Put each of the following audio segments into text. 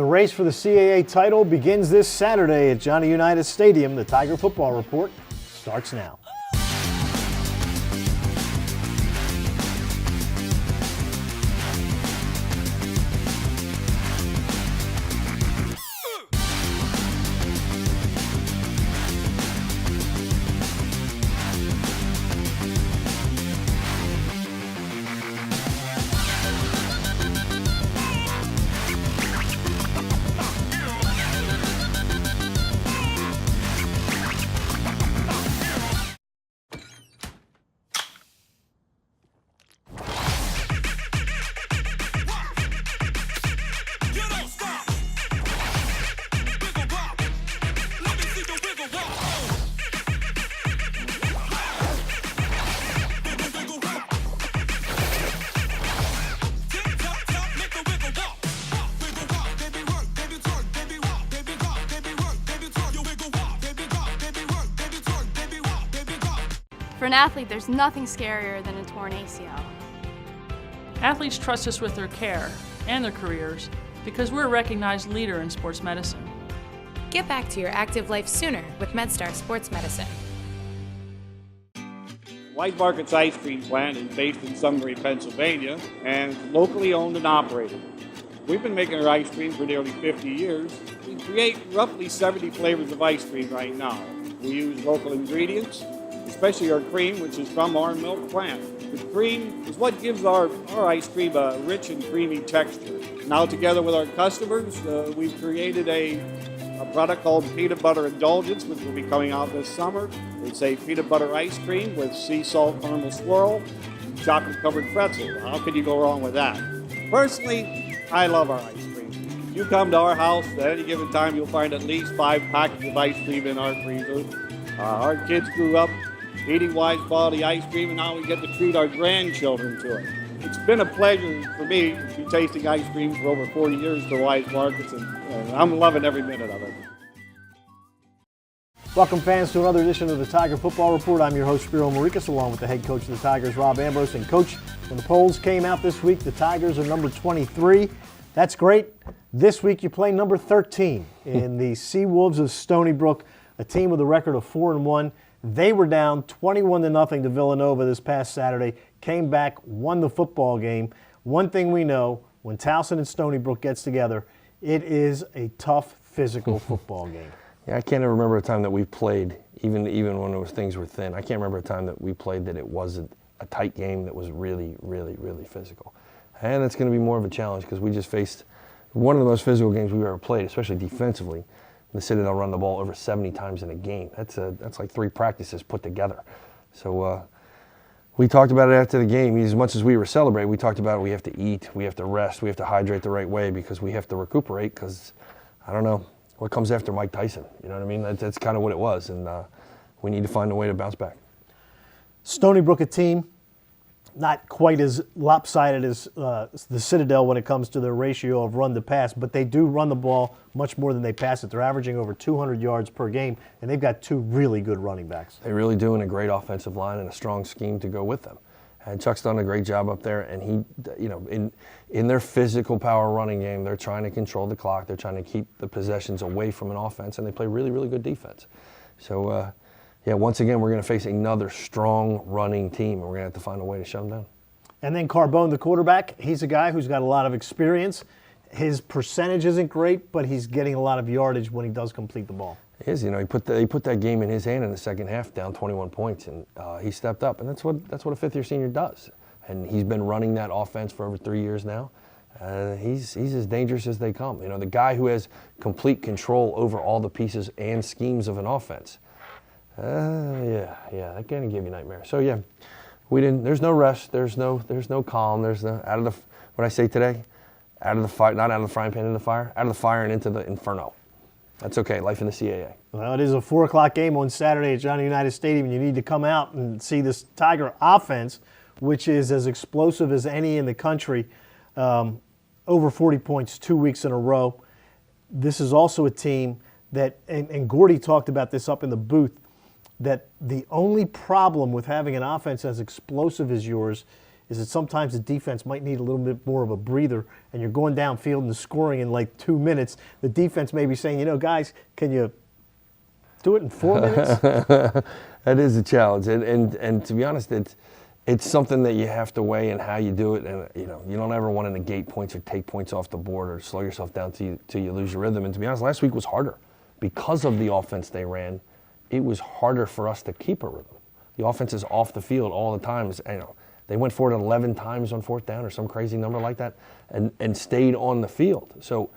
The race for the CAA title begins this Saturday at Johnny Unitas Stadium. The Tiger Football Report starts now. For an athlete, there's nothing scarier than a torn ACL. Athletes trust us with their care and their careers because we're a recognized leader in sports medicine. Get back to your active life sooner with MedStar Sports Medicine. White Market's ice cream plant is based in Sunbury, Pennsylvania, and locally owned and operated. We've been making our ice cream for nearly 50 years. We create roughly 70 flavors of ice cream right now. We use local ingredients, especially our cream, which is from our milk plant. The cream is what gives our ice cream a rich and creamy texture. Now, together with our customers, we've created a product called Peanut Butter Indulgence, which will be coming out this summer. It's a peanut butter ice cream with sea salt caramel swirl and chocolate-covered pretzel. How could you go wrong with that? Personally, I love our ice cream. If you come to our house at any given time, you'll find at least 5 packets of ice cream in our freezer. Our kids grew up eating Wise quality ice cream, and now we get to treat our grandchildren to it. It's been a pleasure for me to be tasting ice cream for over 40 years for Wise Markets, and I'm loving every minute of it. Welcome, fans, to another edition of the Tiger Football Report. I'm your host, Spiro Morekas, along with the head coach of the Tigers, Rob Ambrose. And, Coach, when the polls came out this week, the Tigers are number 23. That's great. This week you play number 13 in the Seawolves of Stony Brook, a team with a record of 4-1. They were down 21-0 to Villanova this past Saturday, came back, won the football game. One thing we know, when Towson and Stony Brook gets together, it is a tough, physical football game. Yeah, I can't remember a time that we played, even when things were thin. I can't remember a time that we played that it wasn't a tight game that was really, really, really physical. And it's going to be more of a challenge because we just faced one of the most physical games we've ever played, especially defensively. The Citadel run the ball over 70 times in a game. That's like 3 practices put together. So we talked about it after the game. As much as we were celebrating, we talked about we have to eat, we have to rest, we have to hydrate the right way because we have to recuperate because, I don't know, what comes after Mike Tyson? You know what I mean? That's kind of what it was, and we need to find a way to bounce back. Stony Brook, a team not quite as lopsided as the Citadel when it comes to their ratio of run to pass, but they do run the ball much more than they pass it. They're averaging over 200 yards per game, and they've got 2 really good running backs. They really do, and a great offensive line and a strong scheme to go with them. And Chuck's done a great job up there, and he, in their physical power running game, they're trying to control the clock. They're trying to keep the possessions away from an offense, and they play really, really good defense. So, yeah, once again, we're going to face another strong running team, and we're going to have to find a way to shut them down. And then Carbone, the quarterback, he's a guy who's got a lot of experience. His percentage isn't great, but he's getting a lot of yardage when he does complete the ball. He is. He put that game in his hand in the second half, down 21 points, and he stepped up. And that's what a fifth-year senior does. And he's been running that offense for over 3 years now. He's as dangerous as they come. The guy who has complete control over all the pieces and schemes of an offense. That can give you nightmares. So yeah, there's no rest. There's no calm. There's no what I say today, out of the fire, not out of the frying pan into the fire, out of the fire and into the inferno. That's okay. Life in the CAA. Well, it is a 4 o'clock game on Saturday at Johnny Unitas Stadium, and you need to come out and see this Tiger offense, which is as explosive as any in the country. Over 40 points 2 weeks in a row. This is also a team that, and Gordy talked about this up in the booth, that the only problem with having an offense as explosive as yours is that sometimes the defense might need a little bit more of a breather, and you're going downfield and scoring in like 2 minutes. The defense may be saying, you know, guys, can you do it in 4 minutes? That is a challenge, and to be honest, it's something that you have to weigh in how you do it, and you know, you don't ever want to negate points or take points off the board or slow yourself down till you lose your rhythm. And to be honest, last week was harder because of the offense they ran. It was harder for us to keep a rhythm. The offense is off the field all the time. You know, they went for it 11 times on fourth down or some crazy number like that, and stayed on the field. So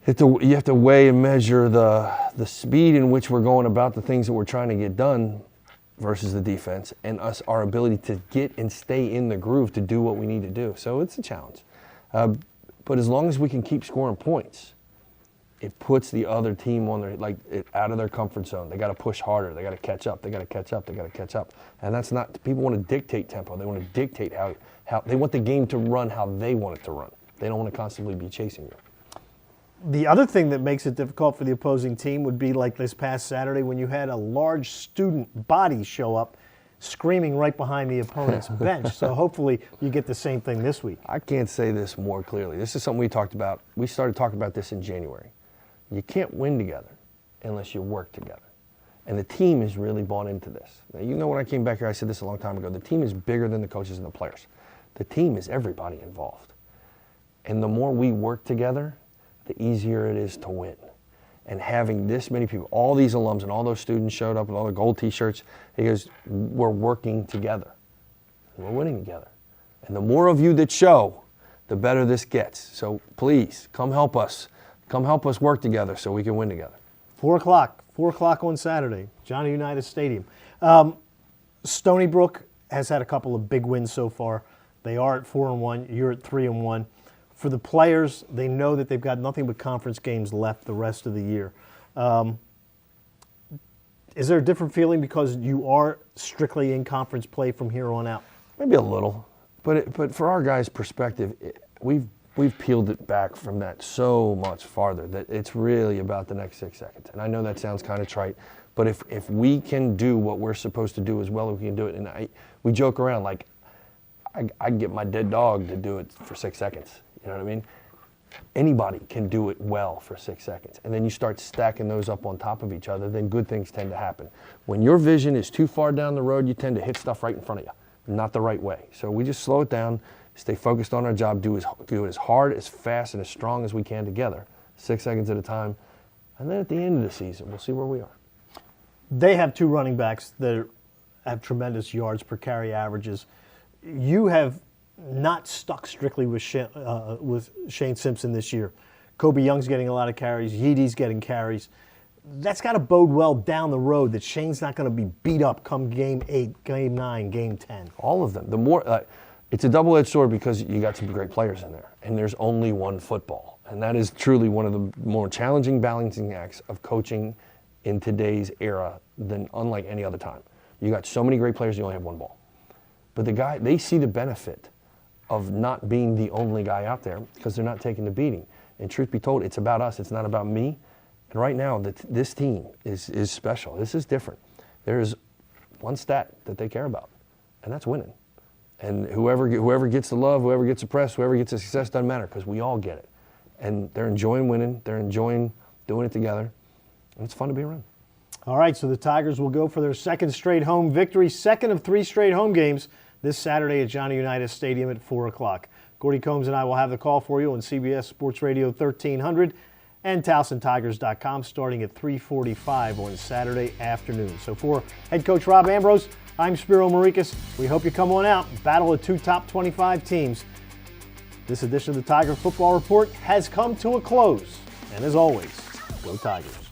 you have to weigh and measure the speed in which we're going about the things that we're trying to get done versus the defense, and our ability to get and stay in the groove to do what we need to do. So it's a challenge. But as long as we can keep scoring points, it puts the other team on out of their comfort zone. They got to push harder. They got to catch up. They got to catch up. They got to catch up. And that's not, people want to dictate tempo. They want to dictate how they want the game to run how they want it to run. They don't want to constantly be chasing you. The other thing that makes it difficult for the opposing team would be like this past Saturday when you had a large student body show up screaming right behind the opponent's bench. So hopefully you get the same thing this week. I can't say this more clearly. This is something we talked about. We started talking about this in January. You can't win together unless you work together. And the team is really bought into this. Now, you know, when I came back here, I said this a long time ago. The team is bigger than the coaches and the players. The team is everybody involved. And the more we work together, the easier it is to win. And having this many people, all these alums and all those students showed up with all the gold t-shirts, he goes, we're working together. We're winning together. And the more of you that show, the better this gets. So please, come help us. Come help us work together so we can win together. 4 o'clock on Saturday, Johnny Unitas Stadium. Stony Brook has had a couple of big wins so far. They are at 4-1. You're at 3-1. For the players, they know that they've got nothing but conference games left the rest of the year. Is there a different feeling because you are strictly in conference play from here on out? Maybe a little, but for our guys' perspective, we've peeled it back from that so much farther that it's really about the next 6 seconds. And I know that sounds kind of trite, but if we can do what we're supposed to do as well as we can do it, and we joke around like I get my dead dog to do it for 6 seconds. You know what I mean? Anybody can do it well for 6 seconds. And then you start stacking those up on top of each other, then good things tend to happen. When your vision is too far down the road, you tend to hit stuff right in front of you, not the right way. So we just slow it down, stay focused on our job, do it as hard, as fast, and as strong as we can together, 6 seconds at a time. And then at the end of the season, we'll see where we are. They have 2 running backs that have tremendous yards per carry averages. You have not stuck strictly with Shane Simpson this year. Kobe Young's getting a lot of carries. Yeedy's getting carries. That's got to bode well down the road that Shane's not going to be beat up come game 8, game 9, game 10. All of them. The more, it's a double-edged sword because you got some great players in there, and there's only one football. And that is truly one of the more challenging balancing acts of coaching in today's era than unlike any other time. You got so many great players, you only have one ball. But they see the benefit of not being the only guy out there because they're not taking the beating. And truth be told, it's about us. It's not about me. And right now, this team is special. This is different. There's one stat that they care about, and that's winning. And whoever gets the love, whoever gets the press, whoever gets the success, doesn't matter because we all get it. And they're enjoying winning. They're enjoying doing it together. And it's fun to be around. All right, so the Tigers will go for their 2nd straight home victory, 2nd of 3 straight home games this Saturday at Johnny Unitas Stadium at 4 o'clock. Gordy Combs and I will have the call for you on CBS Sports Radio 1300 and TowsonTigers.com starting at 3:45 on Saturday afternoon. So for head coach Rob Ambrose, I'm Spiro Morekas. We hope you come on out and battle the 2 top 25 teams. This edition of the Tiger Football Report has come to a close. And as always, go Tigers.